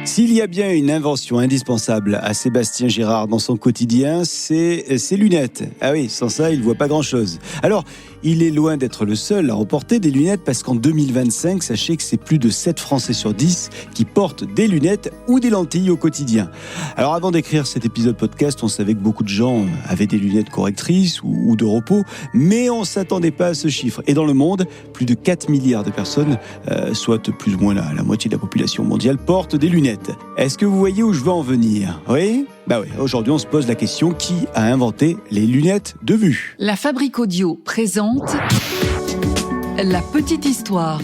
S'il y a bien une invention indispensable à Sébastien Girard dans son quotidien, c'est ses lunettes. Ah oui, sans ça, il voit pas grand-chose. Alors, il est loin d'être le seul à emporter des lunettes parce qu'en 2025, sachez que c'est plus de 7 Français sur 10 qui portent des lunettes ou des lentilles au quotidien. Alors, avant d'écrire cet épisode podcast, on savait que beaucoup de gens avaient des lunettes correctrices ou de repos, mais on s'attendait pas à ce chiffre. Et dans le monde, plus de 4 milliards de personnes, soit plus ou moins la moitié de la population mondiale, portent des lunettes. Est-ce que vous voyez où je veux en venir ? Oui ? Bah oui, aujourd'hui on se pose la question, qui a inventé les lunettes de vue ? La Fabrique Audio présente La Petite Histoire.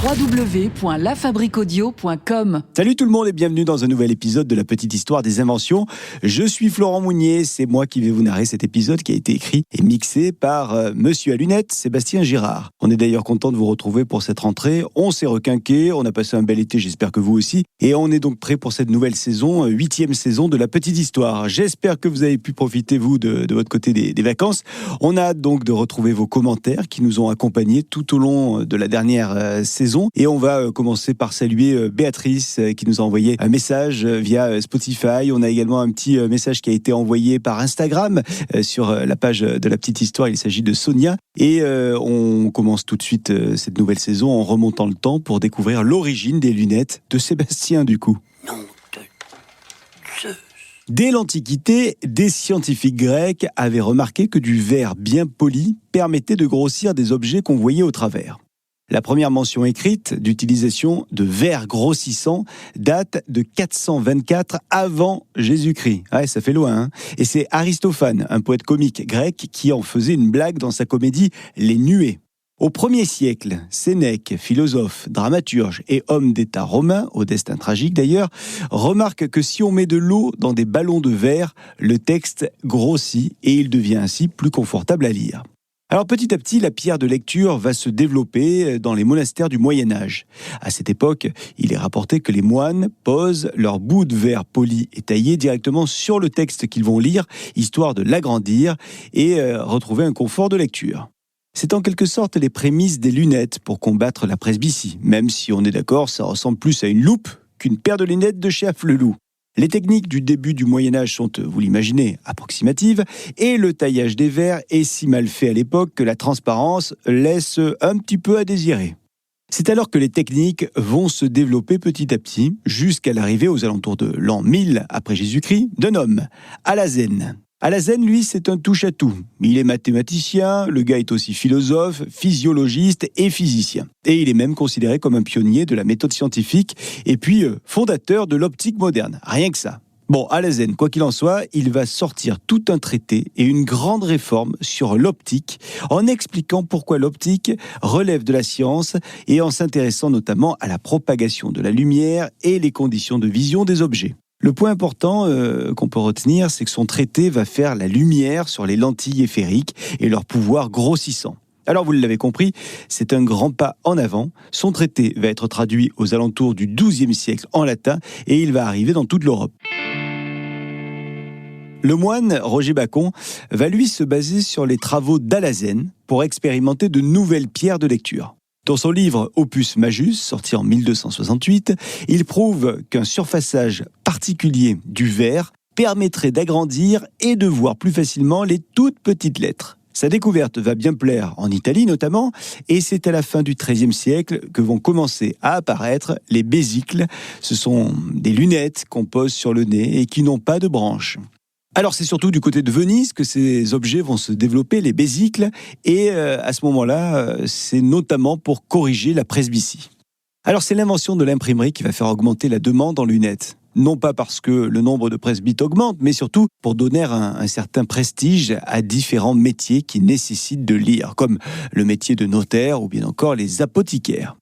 www.lafabriqueaudio.com. Salut tout le monde et bienvenue dans un nouvel épisode de La Petite Histoire des Inventions. Je suis Florent Mounier, c'est moi qui vais vous narrer cet épisode qui a été écrit et mixé par Monsieur à lunettes, Sébastien Girard. On est d'ailleurs content de vous retrouver pour cette rentrée. On s'est requinqué, on a passé un bel été, j'espère que vous aussi. Et on est donc prêt pour cette nouvelle saison, 8e saison de La Petite Histoire. J'espère que vous avez pu profiter, vous, de votre côté des vacances. On a hâte donc de retrouver vos commentaires qui nous ont accompagnés tout au long de la dernière saison. Et on va commencer par saluer Béatrice qui nous a envoyé un message via Spotify. On a également un petit message qui a été envoyé par Instagram sur la page de La Petite Histoire. Il s'agit de Sonia. Et on commence tout de suite cette nouvelle saison en remontant le temps pour découvrir l'origine des lunettes de Sébastien du coup. Dès l'Antiquité, des scientifiques grecs avaient remarqué que du verre bien poli permettait de grossir des objets qu'on voyait au travers. La première mention écrite d'utilisation de verre grossissant date de 424 avant Jésus-Christ. Ouais, ça fait loin, hein. Et c'est Aristophane, un poète comique grec, qui en faisait une blague dans sa comédie Les Nuées. Au 1er siècle, Sénèque, philosophe, dramaturge et homme d'État romain, au destin tragique d'ailleurs, remarque que si on met de l'eau dans des ballons de verre, le texte grossit et il devient ainsi plus confortable à lire. Alors petit à petit, la pierre de lecture va se développer dans les monastères du Moyen-Âge. À cette époque, il est rapporté que les moines posent leur bout de verre poli et taillé directement sur le texte qu'ils vont lire, histoire de l'agrandir et retrouver un confort de lecture. C'est en quelque sorte les prémices des lunettes pour combattre la presbytie, même si on est d'accord, ça ressemble plus à une loupe qu'une paire de lunettes de chez Afflelou. Les techniques du début du Moyen-Âge sont, vous l'imaginez, approximatives, et le taillage des verres est si mal fait à l'époque que la transparence laisse un petit peu à désirer. C'est alors que les techniques vont se développer petit à petit, jusqu'à l'arrivée aux alentours de l'an 1000 après Jésus-Christ, d'un homme, Alhazen. Alhazen, lui, c'est un touche-à-tout. Il est mathématicien, le gars est aussi philosophe, physiologiste et physicien. Et il est même considéré comme un pionnier de la méthode scientifique et puis fondateur de l'optique moderne. Rien que ça. Bon, Alhazen, quoi qu'il en soit, il va sortir tout un traité et une grande réforme sur l'optique en expliquant pourquoi l'optique relève de la science et en s'intéressant notamment à la propagation de la lumière et les conditions de vision des objets. Le point important qu'on peut retenir, c'est que son traité va faire la lumière sur les lentilles éphériques et leur pouvoir grossissant. Alors vous l'avez compris, c'est un grand pas en avant. Son traité va être traduit aux alentours du XIIe siècle en latin et il va arriver dans toute l'Europe. Le moine Roger Bacon va lui se baser sur les travaux d'Alhazen pour expérimenter de nouvelles pierres de lecture. Dans son livre Opus Majus, sorti en 1268, il prouve qu'un surfaçage particulier du verre permettrait d'agrandir et de voir plus facilement les toutes petites lettres. Sa découverte va bien plaire en Italie notamment, et c'est à la fin du XIIIe siècle que vont commencer à apparaître les bésicles. Ce sont des lunettes qu'on pose sur le nez et qui n'ont pas de branches. Alors c'est surtout du côté de Venise que ces objets vont se développer, les bésicles, et à ce moment-là, c'est notamment pour corriger la presbytie. Alors c'est l'invention de l'imprimerie qui va faire augmenter la demande en lunettes. Non pas parce que le nombre de presbytes augmente, mais surtout pour donner un certain prestige à différents métiers qui nécessitent de lire, comme le métier de notaire ou bien encore les apothicaires.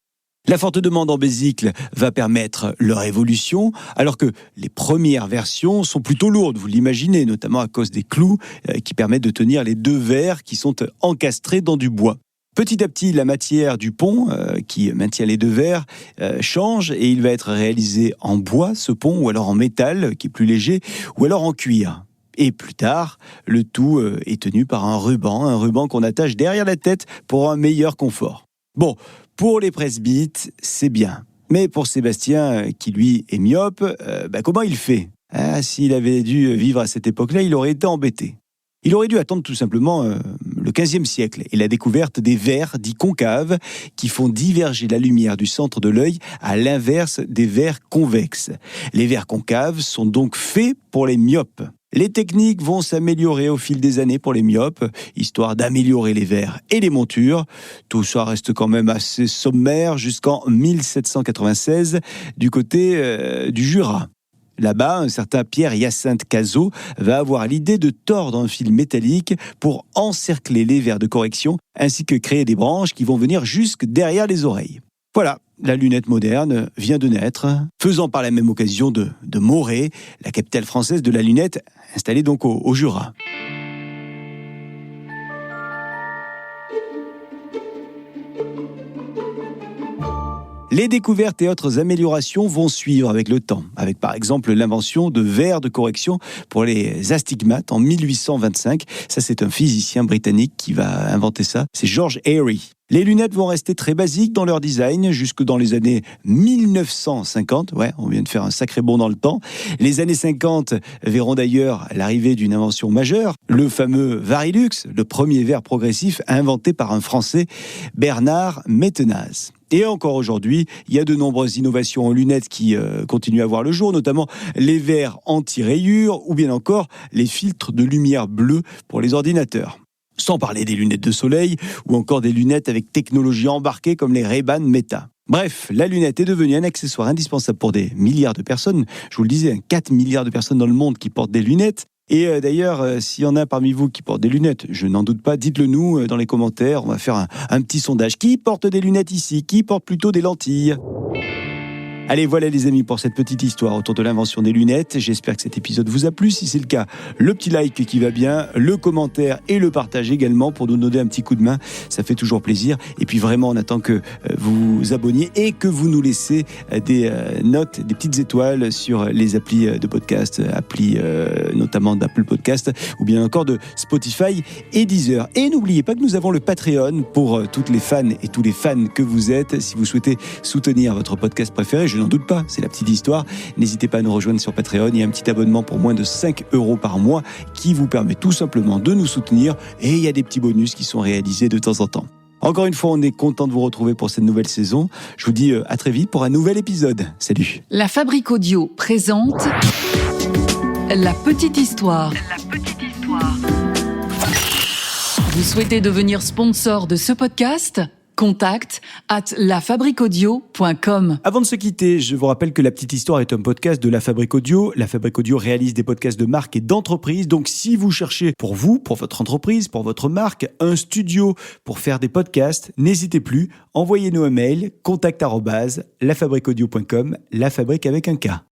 La forte demande en bésicles va permettre leur évolution, alors que les premières versions sont plutôt lourdes, vous l'imaginez, notamment à cause des clous qui permettent de tenir les deux verres qui sont encastrés dans du bois. Petit à petit, la matière du pont qui maintient les deux verres change et il va être réalisé en bois, ce pont, ou alors en métal qui est plus léger, ou alors en cuir. Et plus tard, le tout est tenu par un ruban qu'on attache derrière la tête pour un meilleur confort. Bon, pour les presbytes, c'est bien. Mais pour Sébastien, qui lui est myope, comment il fait ? S'il avait dû vivre à cette époque-là, il aurait été embêté. Il aurait dû attendre tout simplement le XVe siècle et la découverte des verres dits concaves qui font diverger la lumière du centre de l'œil à l'inverse des verres convexes. Les verres concaves sont donc faits pour les myopes. Les techniques vont s'améliorer au fil des années pour les myopes, histoire d'améliorer les verres et les montures. Tout ça reste quand même assez sommaire jusqu'en 1796 du côté du Jura. Là-bas, un certain Pierre-Hyacinthe Cazot va avoir l'idée de tordre un fil métallique pour encercler les verres de correction, ainsi que créer des branches qui vont venir jusque derrière les oreilles. Voilà, la lunette moderne vient de naître, faisant par la même occasion de Morée, la capitale française de la lunette, installée donc au Jura. Les découvertes et autres améliorations vont suivre avec le temps, avec par exemple l'invention de verres de correction pour les astigmates en 1825. Ça, c'est un physicien britannique qui va inventer ça. C'est George Airy. Les lunettes vont rester très basiques dans leur design jusque dans les années 1950. Ouais, on vient de faire un sacré bond dans le temps. Les années 50 verront d'ailleurs l'arrivée d'une invention majeure, le fameux Varilux, le premier verre progressif inventé par un Français, Bernard Métenaz. Et encore aujourd'hui, il y a de nombreuses innovations en lunettes qui continuent à voir le jour, notamment les verres anti-rayures ou bien encore les filtres de lumière bleue pour les ordinateurs. Sans parler des lunettes de soleil ou encore des lunettes avec technologie embarquée comme les Ray-Ban Meta. Bref, la lunette est devenue un accessoire indispensable pour des milliards de personnes. Je vous le disais, 4 milliards de personnes dans le monde qui portent des lunettes. Et d'ailleurs, s'il y en a parmi vous qui portent des lunettes, je n'en doute pas, dites-le nous dans les commentaires. On va faire un petit sondage. Qui porte des lunettes ici ? Qui porte plutôt des lentilles ? Allez, voilà les amis pour cette petite histoire autour de l'invention des lunettes. J'espère que cet épisode vous a plu. Si c'est le cas, le petit like qui va bien, le commentaire et le partage également pour nous donner un petit coup de main. Ça fait toujours plaisir. Et puis vraiment, on attend que vous vous abonniez et que vous nous laissez des notes, des petites étoiles sur les applis de podcast, applis notamment d'Apple Podcast ou bien encore de Spotify et Deezer. Et n'oubliez pas que nous avons le Patreon pour toutes les fans et tous les fans que vous êtes. Si vous souhaitez soutenir votre podcast préféré, je n'en doute pas, c'est la petite histoire. N'hésitez pas à nous rejoindre sur Patreon. Il y a un petit abonnement pour moins de 5 € par mois qui vous permet tout simplement de nous soutenir. Et il y a des petits bonus qui sont réalisés de temps en temps. Encore une fois, on est content de vous retrouver pour cette nouvelle saison. Je vous dis à très vite pour un nouvel épisode. Salut. La Fabrique Audio présente La Petite Histoire. La Petite Histoire. Vous souhaitez devenir sponsor de ce podcast ? contact@lafabriqueaudio.com. Avant de se quitter, je vous rappelle que La Petite Histoire est un podcast de La Fabrique Audio. La Fabrique Audio réalise des podcasts de marque et d'entreprise. Donc, si vous cherchez pour vous, pour votre entreprise, pour votre marque, un studio pour faire des podcasts, n'hésitez plus. Envoyez-nous un mail, contact@lafabriqueaudio.com, la fabrique avec un K.